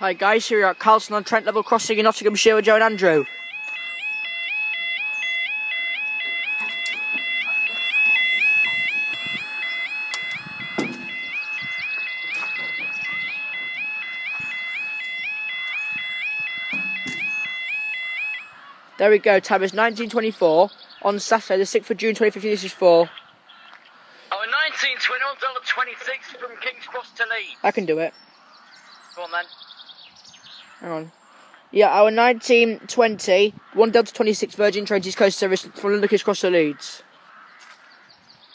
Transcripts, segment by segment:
Hi guys, here we are at Carlton on Trent level crossing in Nottinghamshire with Joe and Andrew. There we go, time is 19:24 on Saturday the 6th of June 2015, this is for... Our 1920, $1.26 from King's Cross to Leeds. I can do it. Go on then. Hang on. Yeah, our 1920, $1.26 Virgin Trains East Coast service from London King's Cross to Leeds.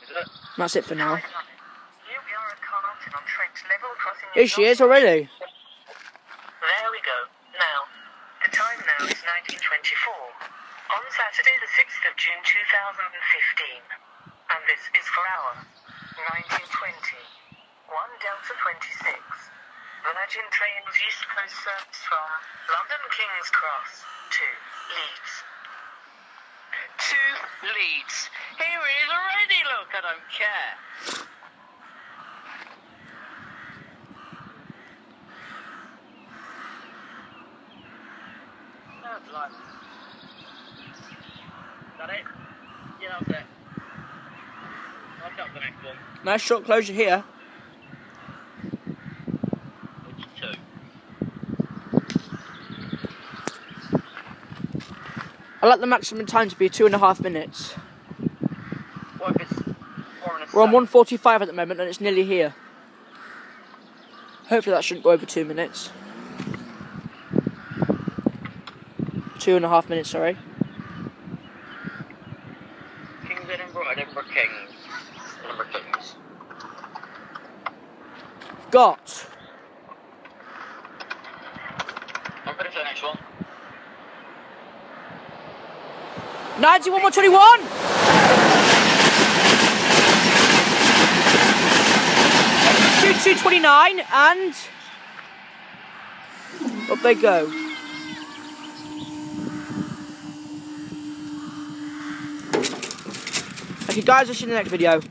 Is it? That's it for now. Here we are at Carlton on Trent level crossing. Here she is already. There we go. Now, the time now is 19:24 on Saturday the 6th of June 2015. And this is for our 1920, 1 Delta 26. Virgin Trains East Coast service from London King's Cross to Leeds. To Leeds. Here he is already, look, I don't care. That's like... Is that it? Yeah, that's it. I'll cut the next one. Nice short closure here. Which two? I like the maximum time to be 2.5 minutes. What if it's 4 and a We're on 7? 1:45 at the moment and it's nearly here. Hopefully that shouldn't go over 2 minutes. 2.5 minutes, sorry. Kings Edinburgh Kings. Edinburgh Kings. Got I'm ready for the next one. 91:21. Shoot 2:29 and up they go. Thank you guys, I'll see you in the next video.